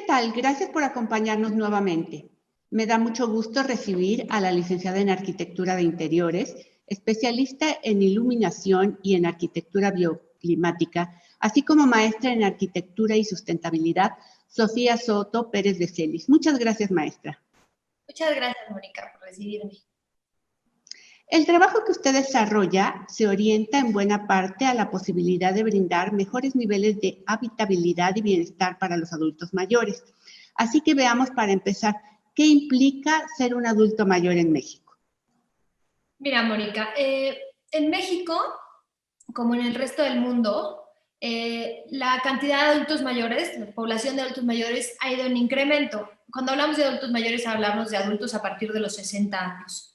tal? Gracias por acompañarnos nuevamente. Me da mucho gusto recibir a la licenciada en Arquitectura de Interiores, especialista en iluminación y en arquitectura bioclimática, así como maestra en Arquitectura y Sustentabilidad, Sofía Soto Pérez de Celis. Muchas gracias, maestra. Muchas gracias, Mónica, por recibirme. El trabajo que usted desarrolla se orienta en buena parte a la posibilidad de brindar mejores niveles de habitabilidad y bienestar para los adultos mayores. Así que veamos para empezar, ¿qué implica ser un adulto mayor en México? Mira, Mónica, en México, como en el resto del mundo, la cantidad de adultos mayores, la población de adultos mayores ha ido en incremento. Cuando hablamos de adultos mayores, hablamos de adultos a partir de los 60 años.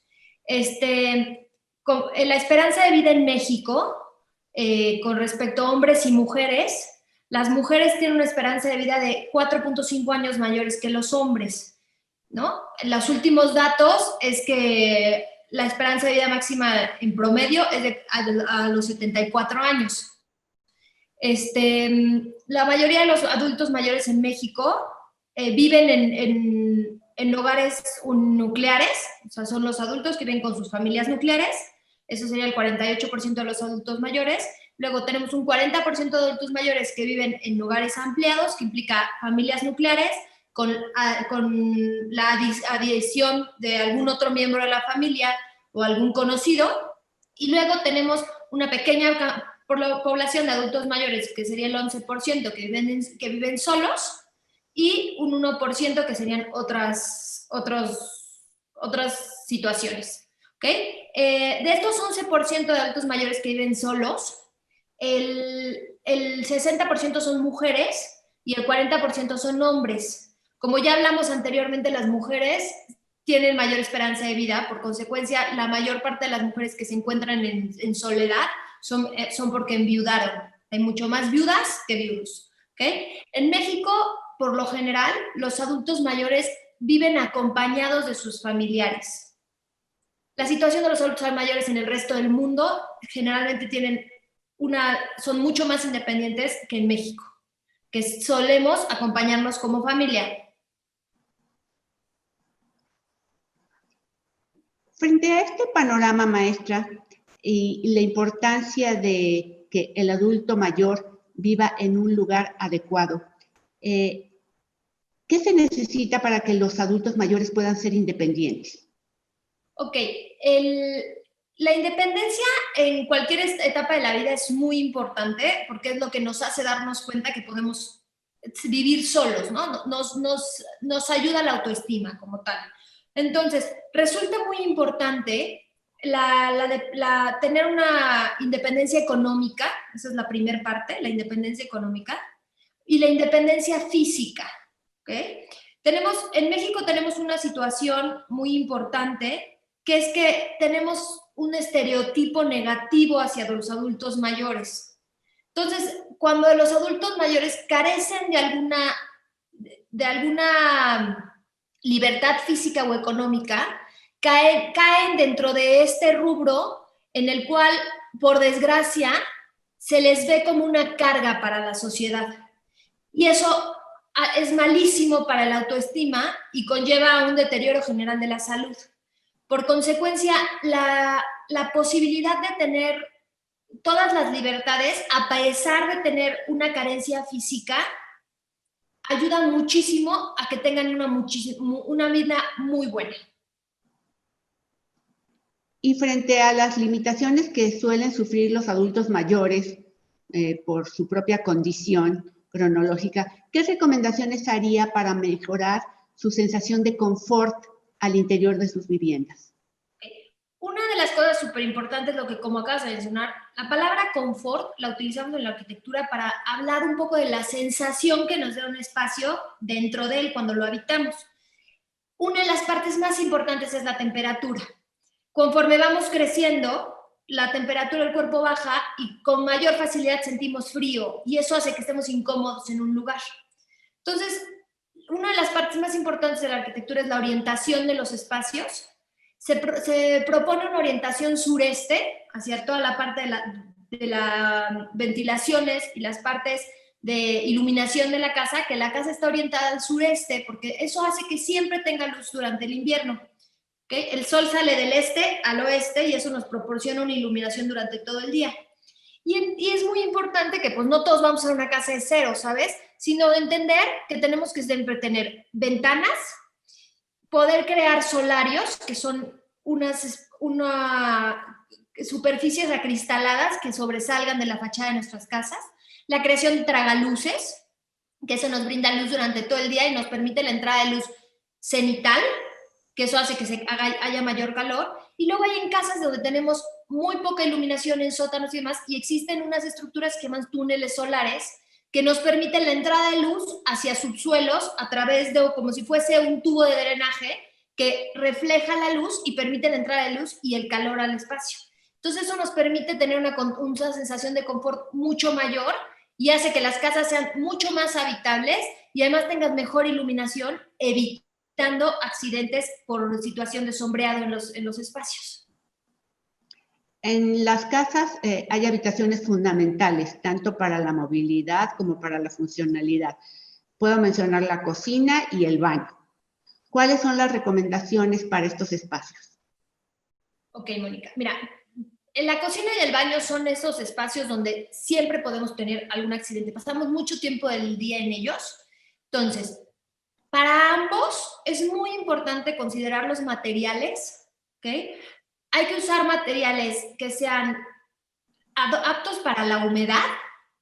La esperanza de vida en México, con respecto a hombres y mujeres, las mujeres tienen una esperanza de vida de 4.5 años mayores que los hombres, ¿no? Los últimos datos es que la esperanza de vida máxima en promedio es a los 74 años. La mayoría de los adultos mayores en México viven en hogares nucleares, o sea, son los adultos que viven con sus familias nucleares, eso sería el 48% de los adultos mayores. Luego tenemos un 40% de adultos mayores que viven en hogares ampliados, que implica familias nucleares, con la adición de algún otro miembro de la familia o algún conocido. Y luego tenemos una pequeña población de adultos mayores, que sería el 11%, que viven solos, y un 1% que serían otras situaciones. ¿Okay? De estos 11% de adultos mayores que viven solos, el 60% son mujeres y el 40% son hombres. Como ya hablamos anteriormente, las mujeres tienen mayor esperanza de vida, por consecuencia, la mayor parte de las mujeres que se encuentran en soledad son porque enviudaron. Hay mucho más viudas que viudos. ¿Okay? En México, por lo general, los adultos mayores viven acompañados de sus familiares. La situación de los adultos mayores en el resto del mundo generalmente son mucho más independientes que en México, que solemos acompañarnos como familia. Frente a este panorama, maestra, y la importancia de que el adulto mayor viva en un lugar adecuado, ¿qué se necesita para que los adultos mayores puedan ser independientes? Ok, la independencia en cualquier etapa de la vida es muy importante porque es lo que nos hace darnos cuenta que podemos vivir solos, ¿no? Nos ayuda a la autoestima como tal. Entonces, resulta muy importante tener una independencia económica, esa es la primera parte, la independencia económica, y la independencia física, ¿ok? En México tenemos una situación muy importante, que es que tenemos un estereotipo negativo hacia los adultos mayores. Entonces, cuando los adultos mayores carecen de alguna libertad física o económica, caen dentro de este rubro en el cual, por desgracia, se les ve como una carga para la sociedad. Y eso es malísimo para la autoestima y conlleva a un deterioro general de la salud. Por consecuencia, la posibilidad de tener todas las libertades, a pesar de tener una carencia física, ayuda muchísimo a que tengan una vida muy buena. Y frente a las limitaciones que suelen sufrir los adultos mayores por su propia condición cronológica, ¿qué recomendaciones haría para mejorar su sensación de confort al interior de sus viviendas? Una de las cosas súper importantes, lo que como acabas de mencionar, la palabra confort la utilizamos en la arquitectura para hablar un poco de la sensación que nos da un espacio dentro de él cuando lo habitamos. Una de las partes más importantes es la temperatura. Conforme vamos creciendo, la temperatura del cuerpo baja y con mayor facilidad sentimos frío y eso hace que estemos incómodos en un lugar. Entonces, una de las partes más importantes de la arquitectura es la orientación de los espacios. Se propone una orientación sureste hacia toda la parte de las ventilaciones y las partes de iluminación de la casa, que la casa está orientada al sureste, porque eso hace que siempre tenga luz durante el invierno. ¿Okay? El sol sale del este al oeste y eso nos proporciona una iluminación durante todo el día. Y es muy importante que pues no todos vamos a una casa de cero, ¿sabes? Sino entender que tenemos que siempre tener ventanas, poder crear solarios, que son una superficies acristaladas que sobresalgan de la fachada de nuestras casas, la creación de tragaluces, que eso nos brinda luz durante todo el día y nos permite la entrada de luz cenital, que eso hace que haya mayor calor, y luego hay en casas donde tenemos muy poca iluminación en sótanos y demás, y existen unas estructuras que llaman túneles solares, que nos permiten la entrada de luz hacia subsuelos a través de, como si fuese un tubo de drenaje, que refleja la luz y permite la entrada de luz y el calor al espacio. Entonces eso nos permite tener una sensación de confort mucho mayor y hace que las casas sean mucho más habitables y además tengas mejor iluminación, evitando accidentes por situación de sombreado en los espacios. En las casas hay habitaciones fundamentales, tanto para la movilidad como para la funcionalidad. Puedo mencionar la cocina y el baño. ¿Cuáles son las recomendaciones para estos espacios? Ok, Mónica. Mira, en la cocina y el baño son esos espacios donde siempre podemos tener algún accidente. Pasamos mucho tiempo del día en ellos. Entonces, para ambos es muy importante considerar los materiales, ¿ok? Hay que usar materiales que sean aptos para la humedad,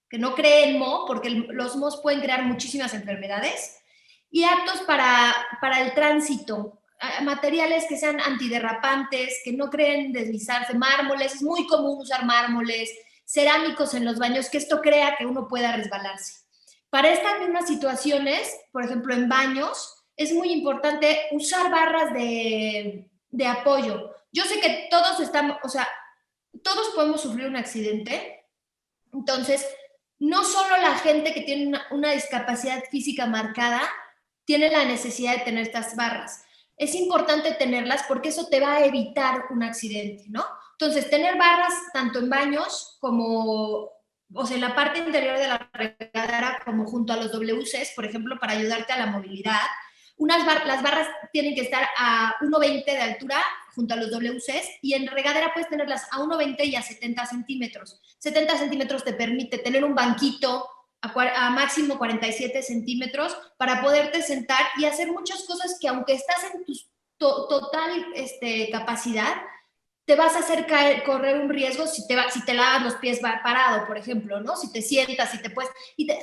que no creen moho, porque los mohos pueden crear muchísimas enfermedades, y aptos para el tránsito, materiales que sean antiderrapantes, que no creen deslizarse, mármoles, es muy común usar mármoles, cerámicos en los baños, que esto crea que uno pueda resbalarse. Para estas mismas situaciones, por ejemplo, en baños, es muy importante usar barras de apoyo. Yo sé que todos estamos, o sea, todos podemos sufrir un accidente, entonces, no solo la gente que tiene una discapacidad física marcada tiene la necesidad de tener estas barras. Es importante tenerlas porque eso te va a evitar un accidente, ¿no? Entonces, tener barras tanto en baños como, o sea, en la parte interior de la regadera, como junto a los WCs, por ejemplo, para ayudarte a la movilidad. Las barras tienen que estar a 1,20 de altura junto a los WCs y en regadera puedes tenerlas a 1,20 y a 70 centímetros. 70 centímetros te permite tener un banquito a máximo 47 centímetros para poderte sentar y hacer muchas cosas que aunque estás en tu total capacidad, te vas a hacer correr un riesgo si te lavas los pies parado, por ejemplo, ¿no? Si te sientas, si te puedes,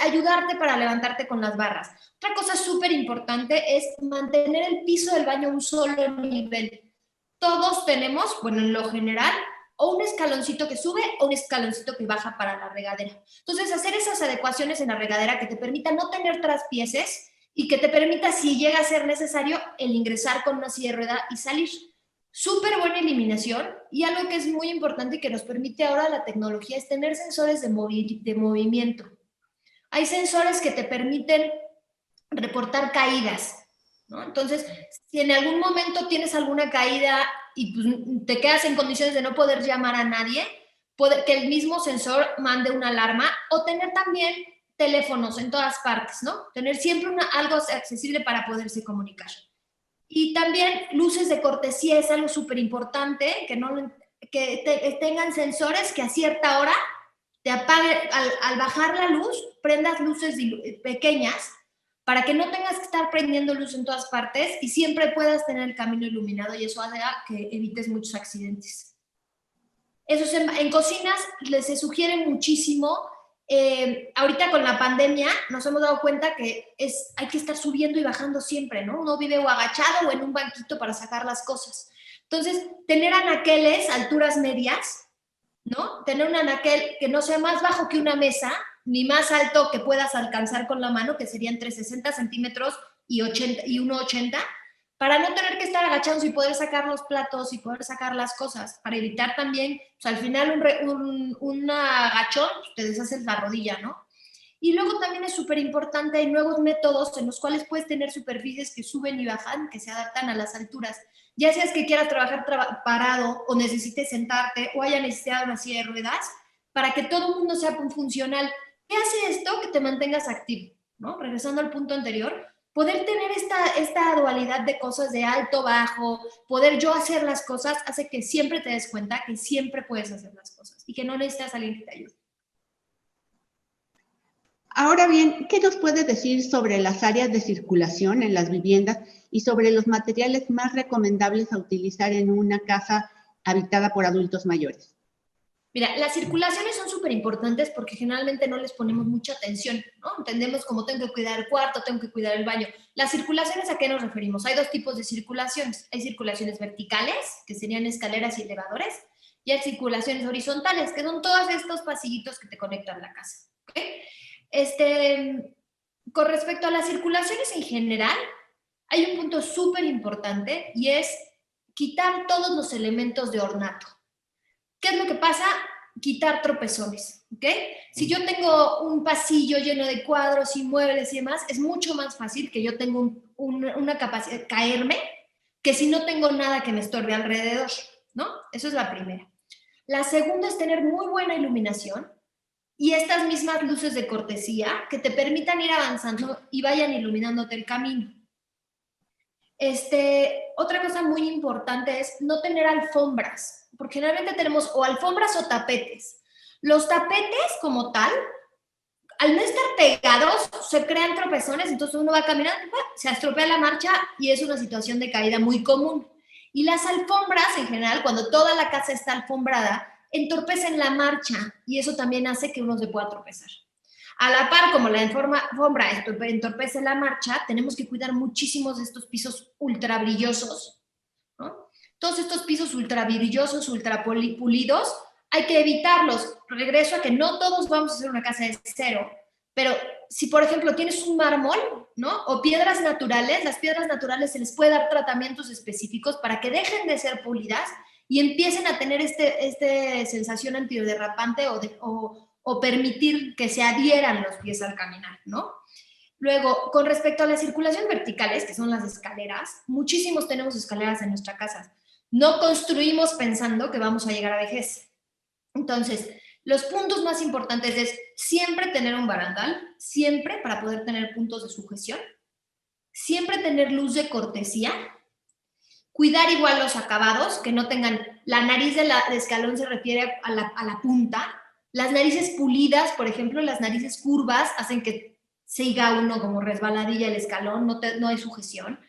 ayudarte para levantarte con las barras. Otra cosa súper importante es mantener el piso del baño a un solo nivel. Todos tenemos, bueno, en lo general, o un escaloncito que sube o un escaloncito que baja para la regadera. Entonces, hacer esas adecuaciones en la regadera que te permitan no tener traspieses y que te permita, si llega a ser necesario, el ingresar con una silla de rueda y salir. Súper buena eliminación y algo que es muy importante y que nos permite ahora la tecnología es tener sensores de movimiento. Hay sensores que te permiten reportar caídas, ¿no? Entonces, si en algún momento tienes alguna caída y pues, te quedas en condiciones de no poder llamar a nadie, que el mismo sensor mande una alarma o tener también teléfonos en todas partes, ¿no? Tener siempre algo accesible para poderse comunicar. Y también luces de cortesía es algo súper importante, que tengan sensores que a cierta hora te apaguen, al bajar la luz, prendas luces pequeñas para que no tengas que estar prendiendo luz en todas partes y siempre puedas tener el camino iluminado y eso hace que evites muchos accidentes. Eso en cocinas se sugiere muchísimo. Ahorita con la pandemia nos hemos dado cuenta que hay que estar subiendo y bajando siempre, ¿no? Uno vive o agachado o en un banquito para sacar las cosas. Entonces, tener anaqueles, alturas medias, ¿no? Tener un anaquel que no sea más bajo que una mesa, ni más alto que puedas alcanzar con la mano, que sería entre 60 centímetros y 1,80, para no tener que estar agachados y poder sacar los platos y poder sacar las cosas, para evitar también, pues al final un agachón te deshaces la rodilla, ¿no? Y luego también es súper importante, hay nuevos métodos en los cuales puedes tener superficies que suben y bajan, que se adaptan a las alturas. Ya seas que quieras trabajar parado o necesites sentarte o haya necesidad de una silla de ruedas, para que todo el mundo sea funcional. ¿Qué hace esto? Que te mantengas activo, ¿no? Regresando al punto anterior, poder tener esta dualidad de cosas de alto, bajo, poder yo hacer las cosas, hace que siempre te des cuenta que siempre puedes hacer las cosas y que no necesitas a alguien que te ayude. Ahora bien, ¿qué nos puede decir sobre las áreas de circulación en las viviendas y sobre los materiales más recomendables a utilizar en una casa habitada por adultos mayores? Mira, las circulaciones son súper importantes porque generalmente no les ponemos mucha atención, ¿no? Entendemos como tengo que cuidar el cuarto, tengo que cuidar el baño. Las circulaciones, ¿a qué nos referimos? Hay dos tipos de circulaciones. Hay circulaciones verticales, que serían escaleras y elevadores, y hay circulaciones horizontales, que son todos estos pasillitos que te conectan a la casa, ¿ok? Con respecto a las circulaciones en general, hay un punto súper importante y es quitar todos los elementos de ornato. ¿Qué es lo que pasa? Quitar tropezones, ¿ok? Si yo tengo un pasillo lleno de cuadros y muebles y demás, es mucho más fácil que yo tenga una capacidad de caerme que si no tengo nada que me estorbe alrededor, ¿no? Eso es la primera. La segunda es tener muy buena iluminación y estas mismas luces de cortesía que te permitan ir avanzando y vayan iluminándote el camino. Otra cosa muy importante es no tener alfombras, porque generalmente tenemos o alfombras o tapetes. Los tapetes como tal, al no estar pegados, se crean tropezones, entonces uno va caminando, se estropea la marcha y es una situación de caída muy común. Y las alfombras, en general, cuando toda la casa está alfombrada, entorpecen la marcha y eso también hace que uno se pueda tropezar. A la par, como la alfombra entorpece la marcha, tenemos que cuidar muchísimos de estos pisos ultra brillosos, ¿no? Todos estos pisos ultra brillosos, ultra pulidos, hay que evitarlos. Regreso a que no todos vamos a hacer una casa de cero, pero si, por ejemplo, tienes un mármol, ¿no? O piedras naturales, las piedras naturales se les puede dar tratamientos específicos para que dejen de ser pulidas y empiecen a tener esta sensación antiderrapante o permitir que se adhieran los pies al caminar, ¿no? Luego, con respecto a las circulaciones verticales, que son las escaleras, muchísimos tenemos escaleras en nuestra casa. No construimos pensando que vamos a llegar a vejez. Entonces, los puntos más importantes es siempre tener un barandal, siempre para poder tener puntos de sujeción, siempre tener luz de cortesía, cuidar igual los acabados, que no tengan, la nariz de escalón se refiere a la punta, las narices pulidas, por ejemplo, las narices curvas hacen que siga uno como resbaladilla el escalón, no hay sujeción.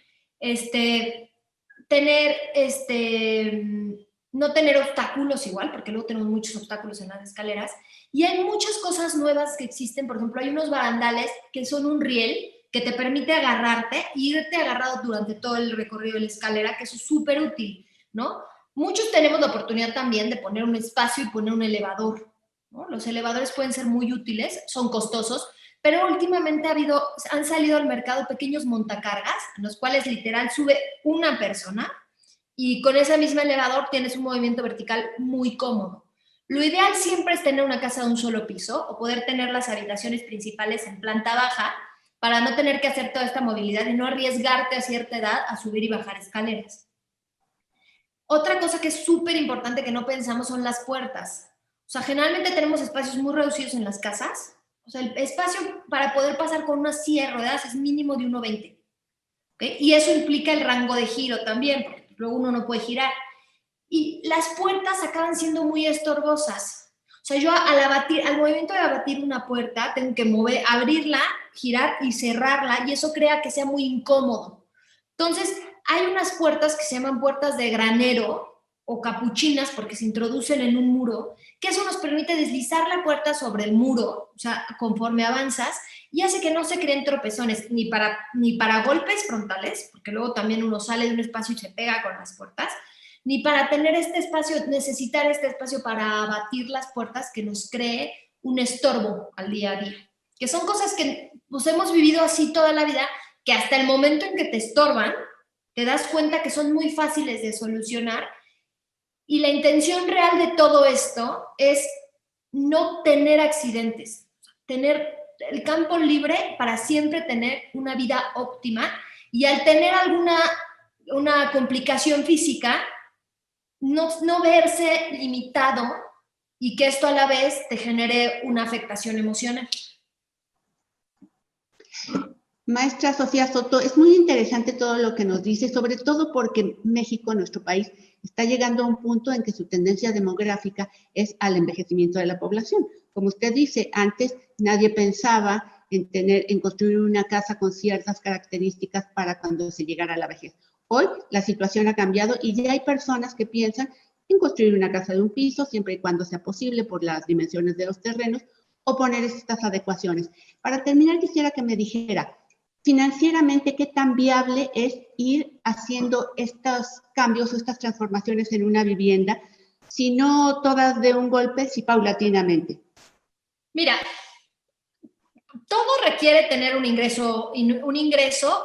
No tener obstáculos igual, porque luego tenemos muchos obstáculos en las escaleras. Y hay muchas cosas nuevas que existen. Por ejemplo, hay unos barandales que son un riel que te permite agarrarte e irte agarrado durante todo el recorrido de la escalera, que eso es súper útil, ¿no? Muchos tenemos la oportunidad también de poner un espacio y poner un elevador, ¿no? Los elevadores pueden ser muy útiles, son costosos, pero últimamente han salido al mercado pequeños montacargas, en los cuales literal sube una persona y con ese mismo elevador tienes un movimiento vertical muy cómodo. Lo ideal siempre es tener una casa de un solo piso o poder tener las habitaciones principales en planta baja para no tener que hacer toda esta movilidad y no arriesgarte a cierta edad a subir y bajar escaleras. Otra cosa que es súper importante que no pensamos son las puertas. O sea, generalmente tenemos espacios muy reducidos en las casas. O sea, el espacio para poder pasar con una silla de ruedas es mínimo de 1,20. ¿Okay? Y eso implica el rango de giro también, porque luego uno no puede girar. Y las puertas acaban siendo muy estorbosas. O sea, yo al movimiento de abatir una puerta, tengo que abrirla, girar y cerrarla, y eso crea que sea muy incómodo. Entonces, hay unas puertas que se llaman puertas de granero o capuchinas, porque se introducen en un muro, que eso nos permite deslizar la puerta sobre el muro, o sea, conforme avanzas, y hace que no se creen tropezones ni para golpes frontales, porque luego también uno sale de un espacio y se pega con las puertas, ni para tener necesitar este espacio para abatir las puertas que nos cree un estorbo al día a día. Que son cosas que pues, hemos vivido así toda la vida, que hasta el momento en que te estorban, te das cuenta que son muy fáciles de solucionar. Y la intención real de todo esto es no tener accidentes, tener el campo libre para siempre tener una vida óptima y al tener una complicación física, no verse limitado y que esto a la vez te genere una afectación emocional. Maestra Sofía Soto, es muy interesante todo lo que nos dice, sobre todo porque México, nuestro país, está llegando a un punto en que su tendencia demográfica es al envejecimiento de la población. Como usted dice, antes nadie pensaba en construir una casa con ciertas características para cuando se llegara a la vejez. Hoy la situación ha cambiado y ya hay personas que piensan en construir una casa de un piso, siempre y cuando sea posible por las dimensiones de los terrenos, o poner estas adecuaciones. Para terminar, quisiera que me dijera, financieramente, ¿qué tan viable es ir haciendo estos cambios o estas transformaciones en una vivienda, si no todas de un golpe, si paulatinamente? Mira, todo requiere tener un ingreso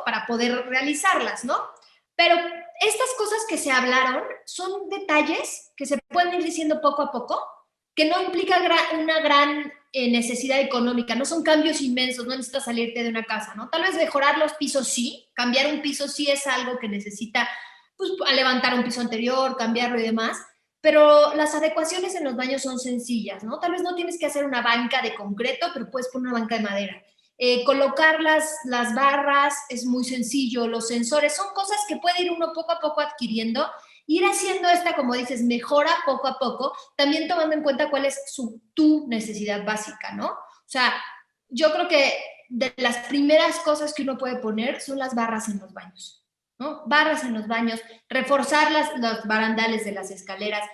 para poder realizarlas, ¿no? Pero estas cosas que se hablaron son detalles que se pueden ir diciendo poco a poco, que no implica una gran necesidad económica, no son cambios inmensos, no necesitas salirte de una casa, ¿no? Tal vez mejorar los pisos sí, cambiar un piso sí es algo que necesita, pues, levantar un piso anterior, cambiarlo y demás, pero las adecuaciones en los baños son sencillas, ¿no? Tal vez no tienes que hacer una banca de concreto, pero puedes poner una banca de madera. Colocar las barras es muy sencillo, los sensores, son cosas que puede ir uno poco a poco adquiriendo, ir haciendo esta, como dices, mejora poco a poco, también tomando en cuenta cuál es tu necesidad básica, ¿no? O sea, yo creo que de las primeras cosas que uno puede poner son las barras en los baños, ¿no? Barras en los baños, reforzar los barandales de las escaleras,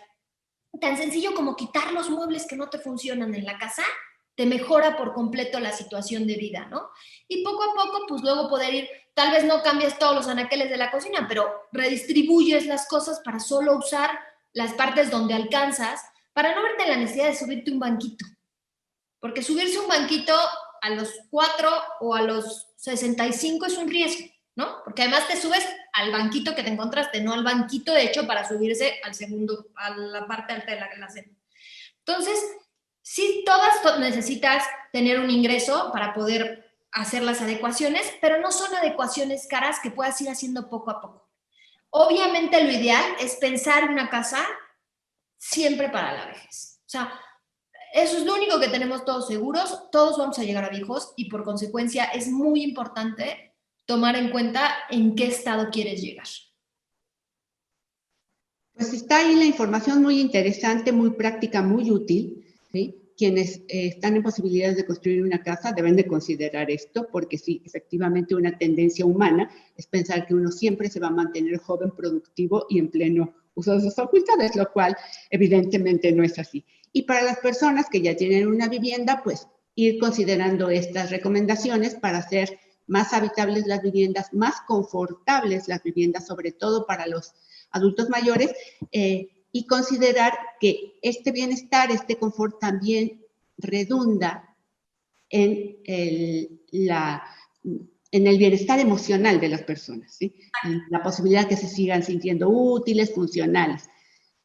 tan sencillo como quitar los muebles que no te funcionan en la casa, te mejora por completo la situación de vida, ¿no? Y poco a poco, pues luego poder ir, tal vez no cambies todos los anaqueles de la cocina, pero redistribuyes las cosas para solo usar las partes donde alcanzas, para no verte en la necesidad de subirte un banquito. Porque subirse un banquito a los 4 o a los 65 es un riesgo, ¿no? Porque además te subes al banquito que te encontraste, no al banquito de hecho para subirse al segundo, a la parte alta de la cena. Entonces, sí, todas necesitas tener un ingreso para poder hacer las adecuaciones, pero no son adecuaciones caras que puedas ir haciendo poco a poco. Obviamente lo ideal es pensar una casa siempre para la vejez. O sea, eso es lo único que tenemos todos seguros, todos vamos a llegar a viejos y por consecuencia es muy importante tomar en cuenta en qué estado quieres llegar. Pues está ahí la información muy interesante, muy práctica, muy útil, ¿sí? Quienes están en posibilidades de construir una casa deben de considerar esto, porque sí, efectivamente una tendencia humana es pensar que uno siempre se va a mantener joven, productivo y en pleno uso de sus facultades, lo cual evidentemente no es así. Y para las personas que ya tienen una vivienda, pues ir considerando estas recomendaciones para hacer más habitables las viviendas, más confortables las viviendas, sobre todo para los adultos mayores, y considerar que este bienestar, este confort también redunda en el bienestar emocional de las personas, ¿sí? En la posibilidad de que se sigan sintiendo útiles, funcionales.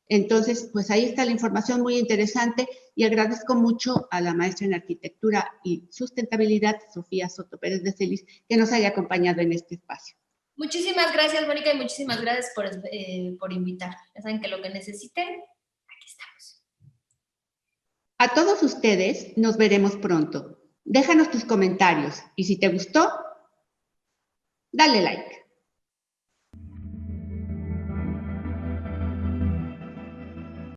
Entonces, pues ahí está la información muy interesante y agradezco mucho a la maestra en Arquitectura y Sustentabilidad, Sofía Soto Pérez de Celis, que nos haya acompañado en este espacio. Muchísimas gracias, Mónica, y muchísimas gracias por invitar. Ya saben que lo que necesiten, aquí estamos. A todos ustedes nos veremos pronto. Déjanos tus comentarios y si te gustó, dale like.